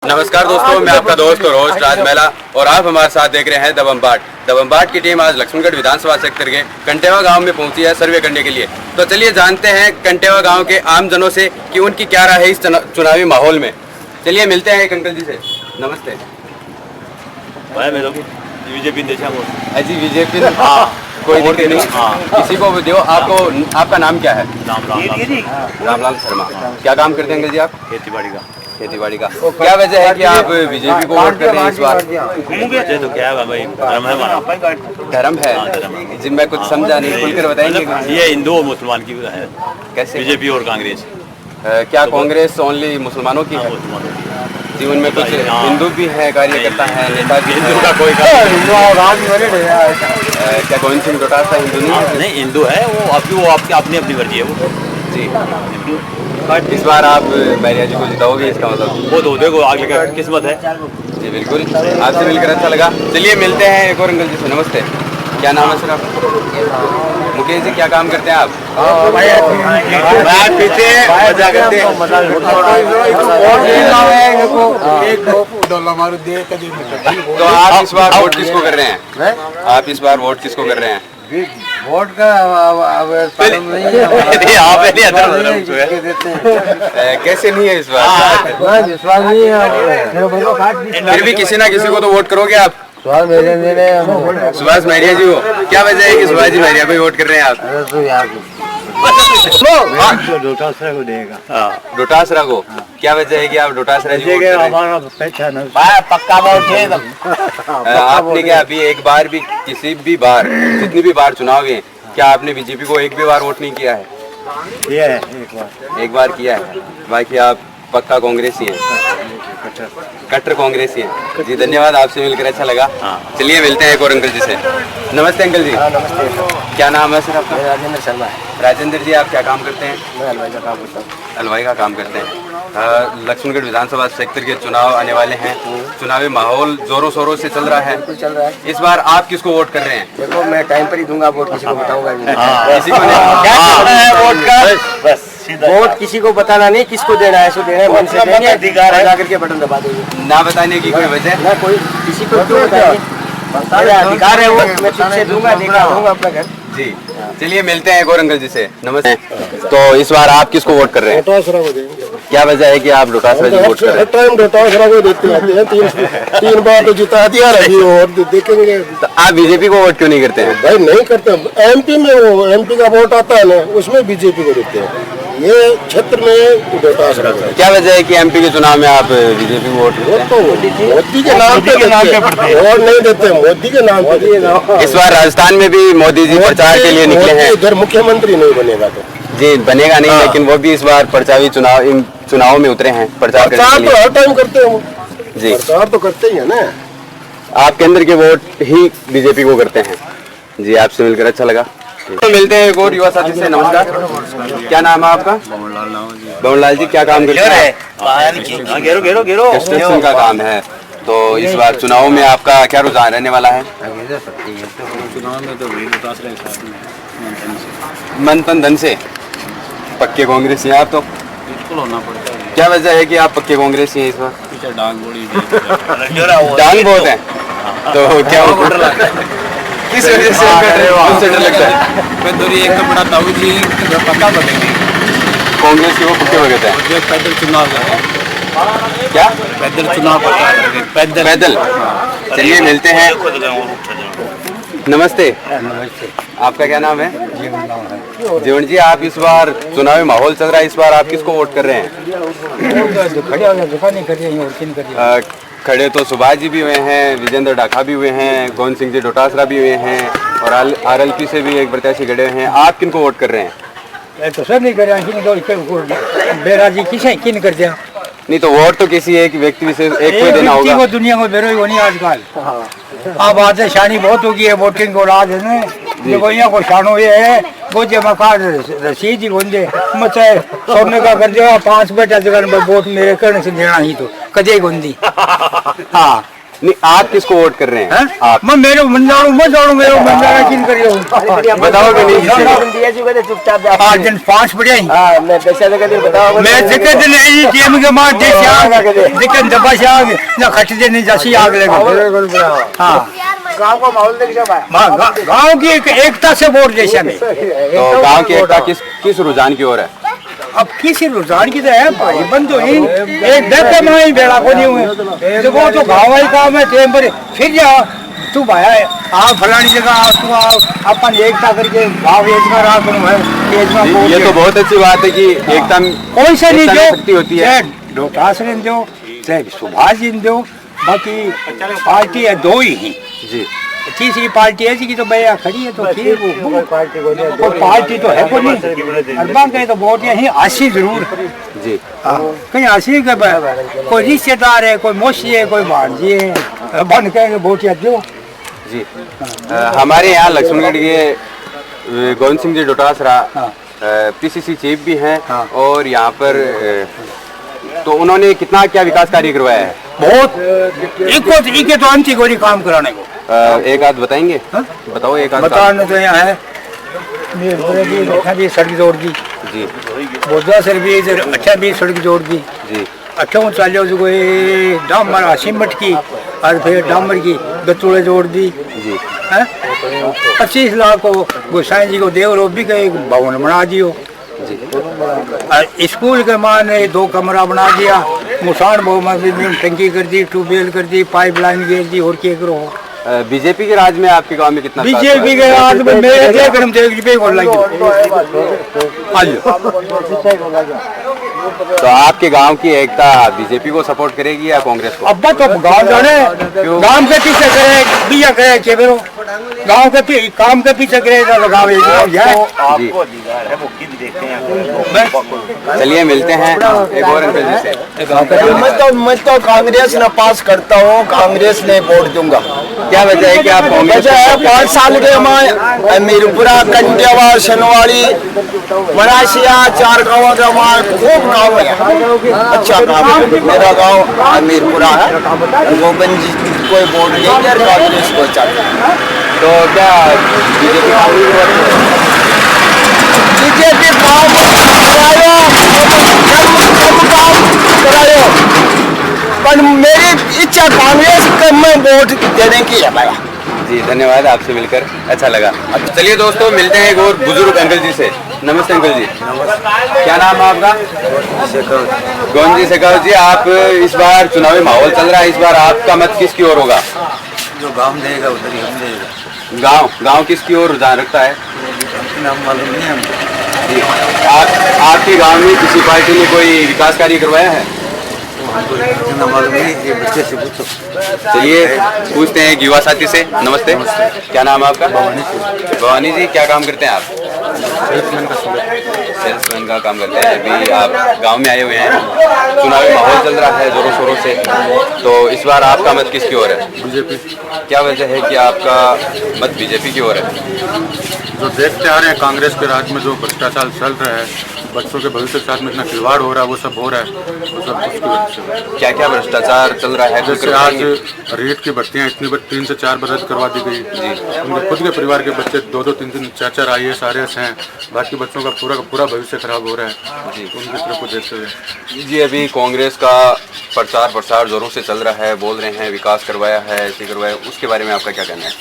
नमस्कार दोस्तों, मैं आपका दोस्त और होस्ट राज मेला और आप हमारे साथ देख रहे हैं दबंबाट की टीम आज लक्ष्मणगढ़ विधानसभा सेक्टर के कंटेवा गांव में पहुंची है सर्वे करने के लिए। तो चलिए जानते हैं कंटेवा गांव के आम जनों से कि उनकी क्या राय है इस चुनावी माहौल में। चलिए मिलते हैं एक अंकल जी से। नमस्ते। बीजेपी जी बीजेपी, कोई दिक्कत नहीं, किसी को भी दो। आपका नाम क्या है? रामलाल शर्मा। क्या काम करते हैं अंकल जी आप? खेती बाड़ी का। क्या वजह है कि आप बीजेपी को वोट कर रहे हैं इस बार? तो क्या है भाई, धर्म है हमारा। धर्म है जी, मैं कुछ समझा नहीं, खुलकर बताएंगे। ये हिंदू और मुसलमान की है। कैसे? बीजेपी और कांग्रेस। क्या कांग्रेस ओनली मुसलमानों की है? जी, उनमें कुछ हिंदू भी है, कार्यकर्ता है, नेता भी है। हिंदू का कोई क्या गोविंद सिंह डोटासरा हिंदू नहीं है? नहीं, हिंदू है वो आपकी अपनी वृत्ति है वो जी। इस बार आप बैरिया जी को जिताओगे, इसका मतलब? वो तो देखो आगे का किस्मत है। जी बिल्कुल, आपसे मिलकर अच्छा लगा। चलिए मिलते हैं एक और अंकल जी से। नमस्ते। क्या नाम है सर आपका? मुकेश जी, क्या काम करते हैं आप? तो आप इस बार वोट किसको कर रहे हैं? आप इस बार वोट किसको कर रहे हैं? वोट का कैसे नहीं है इस बार? विश्वास नहीं है। फिर भी किसी ना किसी को तो वोट करोगे आप? सुभाष मैरिया जी हो। क्या वजह है कि सुभाष जी मैरिया को वोट कर रहे हैं आप? डोटासरा को देगा। डोटासरा को? क्या वजह है कि आप डोटासरा जी वोट कर रहे हैं? पक्का वोट है। आपने क्या अभी एक बार भी, किसी भी बार, जितनी भी बार चुनाव हुए, क्या आपने बीजेपी को एक भी बार वोट नहीं किया है? किया है, एक बार किया है। बाकी आप पक्का कांग्रेसी हैं, कट्टर कांग्रेसी हैं। जी धन्यवाद, आपसे मिलकर अच्छा लगा। चलिए मिलते हैं एक और अंकल जी से। नमस्ते अंकल जी। नमस्ते। क्या नाम है सर आपका? राजेंद्र शर्मा है। राजेंद्र जी, आप क्या काम करते हैं? मैं हलवाई का काम करता हूँ। हलवाई का काम करते हैं। लक्ष्मणगढ़ विधानसभा सेक्टर के चुनाव आने वाले हैं। चुनावी माहौल जोरों शोरों से चल रहा है। चल रहा है। इस बार आप किसको वोट कर रहे हैं? देखो, मैं टाइम पर ही दूंगा वोट, किसी को बताऊंगा नहीं। किसी को नहीं? क्या करना है वोट का? बस वोट किसी को बताना नहीं, किसको देना है, सो देना है, मन से देंगे, अधिकार है, जाकर के बटन दबा देंगे। ना बताने की कोई वजह? ना कोई, किसी को क्यों बताएंगे? मेरा अधिकार है वो, मैं तुझसे दूंगा, लेकर दूंगा अपना घर। जी चलिए मिलते हैं एक और अंकल जी से। नमस्ते। तो इस बार आप किसको वोट कर रहे हैं? डोटासरा को देंगे। क्या वजह है कि आप डोटासरा जी वोट कर रहे हैं? टाइम डोटासरा को देते आते हैं, तीन बार तो जिता दिया रही और देखेंगे। तो आप बीजेपी को वोट क्यों नहीं करते हैं? भाई नहीं करते, एमपी में वो एमपी का वोट आता है ना, उसमें बीजेपी को देते हैं। ये क्षेत्र में डोटासरा को। क्या वजह है कि एमपी के चुनाव में आप बीजेपी को वोट करते हैं? तो मोदी के नाम पे वोट नहीं देते, मोदी के नाम पे। इस बार राजस्थान में भी मोदी जी प्रचार के लिए निकले हैं। इधर मुख्यमंत्री नहीं बनेगा तो जी बनेगा नहीं, लेकिन वो भी इस बार प्रचारी चुनाव में उतरे हैं प्रचार करने के लिए। तो हर टाइम करते हैं वो जी, प्रचार तो करते ही है ना। आप केंद्र के वोट ही बीजेपी को करते हैं। जी आपसे मिलकर अच्छा लगा। तो मिलते हैं एक और युवा साथी से। नमस्कार। क्या नाम है आपका? बमनलाल जी, क्या काम करते हैं? कंस्ट्रक्शन का काम है। तो इस बार चुनाव में आपका क्या रुझान रहने वाला है? चुनाव में तो मन तन धन से पक्के कांग्रेसी हैं आप तो? बिल्कुल होना पड़ता है। क्या वजह है कि आप पक्के कांग्रेसी हैं इस बार? पीछे डांग बोड़ी डांग बहुत है तो क्या किस वजह से उनसे डर लगता है? मैं दूरी एक तो बड़ा ताऊ जी पक्का बनेंगे कांग्रेस के वो पक्के वगैरह हैं। जो पैदल चुनाव है, क्या पैदल चुनाव पक्का करेंगे, पैदल। चलिए मिलते हैं। नमस्ते। नमस्ते। आपका क्या नाम है? जीवन जी, आप इस बार चुनावी माहौल चल रहा है, इस बार आप किसको वोट कर रहे हैं? खड़े तो सुभाष जी भी हुए हैं, विजेंद्र डाखा भी हुए हैं, गोविंद सिंह जी डोटासरा भी हुए हैं और आरएलपी से भी एक प्रत्याशी खड़े हुए हैं। आप किनको वोट कर रहे हैं? तो सब नहीं कर बेराजी किसे किन कर दिया? नहीं तो वोट तो किसी एक व्यक्ति विशेष एक को देना होगा। को दुनिया को बेरोई होनी आजकल। अब आज शानी बहुत होगी है वोटिंग को राज है ना, देखो यहाँ को शानो ये है वो जो मकान रसीद ही गोंदे मचे सोने का कर दिया 5 बेटा जगह वोट मेरे करने से देना ही तो कदे गोंदी। हाँ नहीं, आप किसको वोट कर रहे हैं? आप मैं मेरे मन जाऊँ मेरे मन जाना किन करियो बताओगे नहीं किसी? 8 दिन 5 बजे ही मैं दिक्कत नहीं टीम के मार देश आग दिक्कत दबा से आग ना खट दे नहीं जैसी आग लगे। हाँ गांव का माहौल देख जब गांव की एकता से वोट जैसा में तो गांव की एकता किस रुझान की ओर है? अब किसी रुझान की तो है भाई बंद तो ही एक देखते मैं बेड़ा को नहीं हुए देखो तो गाँव वाली काम है टेम पर फिर जा तू भाया है आप फलानी जगह तू अपन एकता करके गाँव एजमा रहा करूँ है ये तो बहुत अच्छी बात है कि एकता कौन से नहीं शक्ति होती है। डोटास ने दो चाहे सुभाष जी ने दो बाकी पार्टी है दो ही जी। तीसरी पार्टी ऐसी की तो भैया खड़ी है तो फिर वो पार्टी तो है कोई नहीं अरबा कहे तो वोट यही आशी जरूर जी। कहीं आशी के कोई रिश्तेदार है कोई मौसी है कोई भांजी है बन कहे वोट या दो जी। हमारे यहाँ लक्ष्मणगढ़ के गोविंद सिंह जी डोटासरा पीसीसी चीफ भी हैं और यहाँ पर तो उन्होंने कितना क्या विकास कार्य करवाया है? बहुत इको तो अंति कोई काम कराने को एक आध बताएंगे? बताओ एक आध। बताने तो यहाँ है सड़क जोड़ दी जी। बोधा सर भी अच्छा भी सड़क जोड़ दी जी। अच्छा चालो जो कोई डामर सीमेंट की और फिर डामर की गतूड़े जोड़ दी जी। 25 लाख को गोसाई जी को देव रोबी का एक भवन बना दियो जी। स्कूल के मान 2 कमरा बना दिया मुसान बहु टंकी कर दी ट्यूबवेल कर दी पाइपलाइन गिर दी और क्या करो। बीजेपी के राज में आपके गांव में कितना? बीजेपी के राज में मेरे तो आपके गांव की एकता बीजेपी को सपोर्ट करेगी या कांग्रेस को? अब तो गाँव जाने गाँव के पीछे करे बिया करे केवरो गाँव के काम के पीछे करे गाँव चलिए मिलते हैं एक और अंकल जी से। मैं तो कांग्रेस न पास करता हूँ कांग्रेस ने वोट दूंगा। क्या वजह है कि आप कांग्रेस? वजह है 5 साल के मैं मीरपुरा कंडियावाड़ शनवाड़ी मरासिया 4 गाँव का वहाँ खूब काम है अच्छा काम है। मेरा गाँव मीरपुरा है गोविंद जी कोई वोट देंगे और कांग्रेस को चाहते हैं। तो क्या बीजेपी काम करायो पर मेरी इच्छा कांग्रेस को मैं वोट देने की है भाई। जी धन्यवाद, आपसे मिलकर अच्छा लगा। चलिए दोस्तों मिलते हैं एक और बुजुर्ग अंकल जी से। नमस्ते अंकल जी। क्या नाम है आपका? गोविंद जी शेखावत जी, आप इस बार चुनावी माहौल चल रहा है, इस बार आपका मत किसकी ओर होगा? जो गांव देगा उधर ही हम देगा। गांव किसकी ओर रुझान रखता है? नाम मालूम नहीं हमको। जी। आपके गांव में किसी पार्टी ने कोई विकास कार्य करवाया है? इतना मालूम नहीं, ये बच्चे से पूछो। चलिए पूछते हैं एक युवा साथी से। नमस्ते, क्या नाम है आपका? भवानी जी, क्या काम करते हैं आप? सेल्समैन का काम करते हैं। अभी आप गांव में आए हुए हैं, चुनावी माहौल चल रहा है जोरों शोरों से, तो इस बार आपका मत किसकी ओर है? बीजेपी। क्या वजह है कि आपका मत बीजेपी की ओर है? जो देखते आ रहे हैं कांग्रेस के राज में जो भ्रष्टाचार चल रहा है, बच्चों के भविष्य के साथ में इतना खिलवाड़ हो रहा है, वो सब हो रहा है, वो सब उसकी वजह से। क्या क्या भ्रष्टाचार चल रहा है? जैसे आज रेट की भर्तियाँ इतनी 3 से 4 बरस करवा दी गई जी। उनके खुद के परिवार के बच्चे 2-2, 3-3, 4-4 IAS RS हैं, बाकी बच्चों का पूरा भविष्य खराब हो रहा है जी उनकी तरफ को देखते हुए। जी अभी कांग्रेस का प्रचार जोरों से चल रहा है, बोल रहे हैं विकास करवाया है, ऐसे करवाया, उसके बारे में आपका क्या कहना है?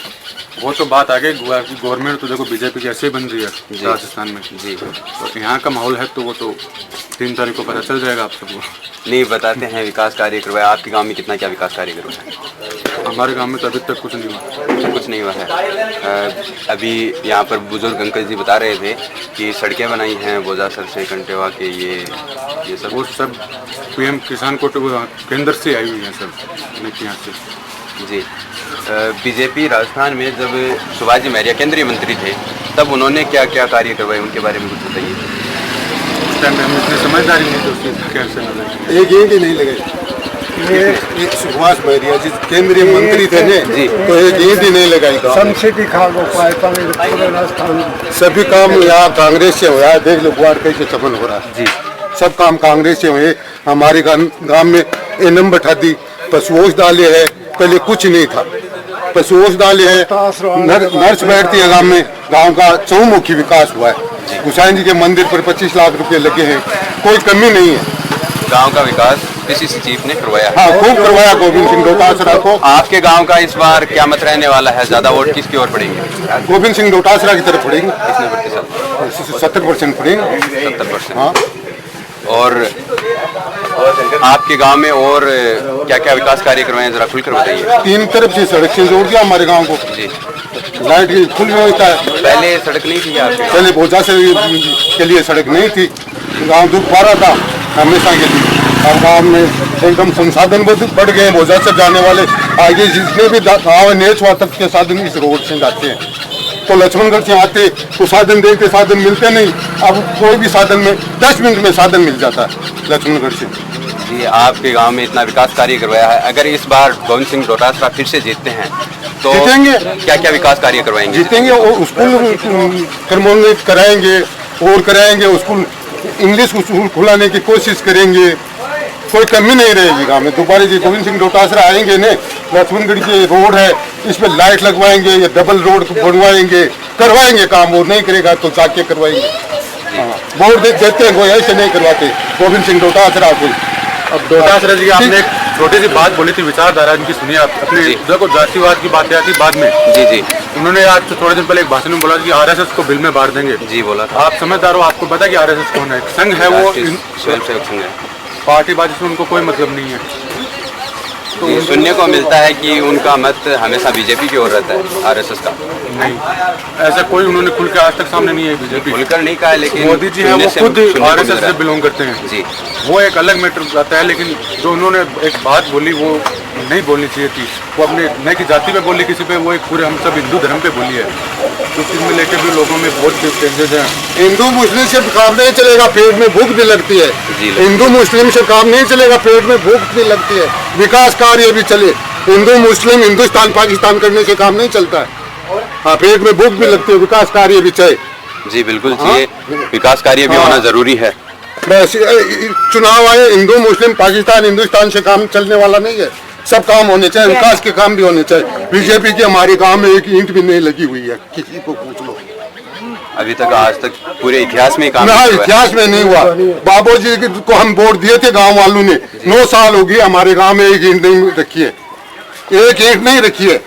वो तो बात आगे गवर्नमेंट तो देखो बीजेपी की ऐसे ही बन रही है राजस्थान में जी, और यहाँ का माहौल है तो वो तो 3 तारीख को पता चल जाएगा आप सबको। नहीं बताते हैं विकास कार्य करवाया। आपके गांव में कितना क्या विकास कार्य करवाया? हमारे गांव में तो अभी तक कुछ नहीं हुआ। कुछ नहीं हुआ है। अभी यहाँ पर बुजुर्ग अंकल जी बता रहे थे कि सड़कें बनाई हैं बोजासर से कंटेवा के, ये सब वो सब PM किसान को केंद्र से आई हुई है सब यहाँ से जी। बीजेपी राजस्थान में जब शिवाजी मौर्य केंद्रीय मंत्री थे तब उन्होंने क्या क्या कार्य करवाए, उनके बारे में कुछ बताइए। उस टाइम में हम इतनी समझदारी नहीं थी उसकी कैसे न एक ईंट ही नहीं लगाई। एक सुभाष मौर्य जी केंद्रीय मंत्री थे जी, तो एक ईंट ही नहीं लगाई। सभी काम यहाँ कांग्रेस से हुआ है। देख लो गुआड़ कैसे चमन हो रहा है जी। सब काम कांग्रेस से हुए। हमारे गांव में ए नंबर ठादी पशुओं डाले है, पहले कुछ नहीं था, बस ओस डाले हैं, नर्स बैठती है गांव में, गांव का चहुमुखी विकास हुआ है। हुसैन जी के मंदिर पर 25 लाख रुपए लगे हैं, कोई कमी नहीं है। गांव का विकास पीसीसी चीफ ने करवाया। हाँ, खूब करवाया गोविंद सिंह डोटासरा को। आपके गांव का इस बार क्या मत रहने वाला है, ज्यादा वोट किसकी ओर पड़ेंगे? गोविंद सिंह डोटासरा की तरफ पड़ेंगे। कितने प्रतिशत? 70% पड़ेंगे। 70%। हाँ। और आपके गांव में और क्या क्या विकास कार्य करवाए, जरा खुलकर बताइए। 3 तरफ से सड़क से जोड़ दिया हमारे गांव को जी। लाइट खुल में होता है। पहले सड़क नहीं थी आपके? पहले बोझा से के लिए सड़क नहीं थी, गांव दुख पा रहा था हमेशा के लिए। अब गांव में एकदम संसाधन बढ़ गए, बोझा से जाने वाले आगे जितने भी गाँव नेचवा तक के साधन इस रोड से जाते हैं। तो लक्ष्मणगढ़ से आते तो साधन देखते, साधन मिलते नहीं। अब कोई भी साधन में 10 मिनट में साधन मिल जाता है लक्ष्मणगढ़ से। जी, आपके गांव में इतना विकास कार्य करवाया है, अगर इस बार गोविंद सिंह डोटासरा फिर से जीतते हैं तो जीतेंगे। क्या क्या विकास कार्य करवाएंगे? जीतेंगे, और स्कूल क्रमोन्नत कराएंगे और कराएंगे, स्कूल इंग्लिश स्कूल खुलाने की कोशिश करेंगे, कोई कमी नहीं रहेगी गाँव में। दोबारा जी गोविंद सिंह डोटासरा आएंगे ने, लक्ष्मणगढ़ की रोड है इस पर लाइट लगवाएंगे, ये डबल रोड बनवाएंगे, करवाएंगे काम। वो नहीं करेगा तो जाके करवाएंगे। हाँ, वोट देते हैं, कोई ऐसे नहीं करवाते गोविंद सिंह डोटासरा को। अब डोटासरा जी आपने एक छोटी सी बात बोली थी, विचारधारा इनकी सुनिए आप। अपने देखो जातिवाद की बातें आती बाद में। जी जी। उन्होंने आज तो थोड़े दिन पहले एक भाषण में बोला कि आरएसएस को बिल में बांट देंगे। जी बोला था। आप समझदार हो, आपको पता है कि आरएसएस कौन है? एक संघ है, वो स्वयं सेवक संघ है। पार्टीबाजी से उनको कोई मतलब नहीं है। तो सुनने को मिलता है कि उनका मत हमेशा बीजेपी की ओर रहता है, आरएसएस का नहीं, ऐसा कोई उन्होंने खुल के आज तक सामने नहीं है बीजेपी। खुलकर नहीं कहा है, लेकिन मोदी जी हैं वो खुद आरएसएस से बिलोंग करते हैं। जी, वो एक अलग मैटर आता है, लेकिन जो उन्होंने एक बात बोली वो नहीं बोलनी चाहिए थी। वो अपने न की जाति पे बोली किसी पे, वो एक पूरे हम सब हिंदू धर्म पे बोली है। तो चीज में लेकर भी लोगों में बहुत चेंजेस हैं। हिंदू मुस्लिम से काम नहीं चलेगा, पेट में भूख भी लगती है। हिंदू मुस्लिम से काम नहीं चलेगा, पेट में भूख भी लगती है। विकास कार्य भी चले, हिंदू मुस्लिम हिंदुस्तान पाकिस्तान करने से काम नहीं चलता है। हाँ, पेट में भूख भी लगती है, विकास कार्य भी चाहिए। जी बिल्कुल चाहिए, विकास कार्य भी होना जरूरी है। बस चुनाव आए, हिंदू मुस्लिम पाकिस्तान हिंदुस्तान से काम चलने वाला नहीं है। सब काम होने चाहिए, विकास के काम भी होने चाहिए। बीजेपी की हमारे गांव में एक ईंट भी नहीं लगी हुई है, किसी को पूछ लो। अभी तक आज तक पूरे इतिहास में काम ना, नहीं हुआ है। इतिहास में नहीं हुआ। बाबू जी को हम वोट दिए थे गांव वालों ने, 9 साल हो गई, हमारे गांव में एक ईंट नहीं रखी है, एक ईंट नहीं रखी है।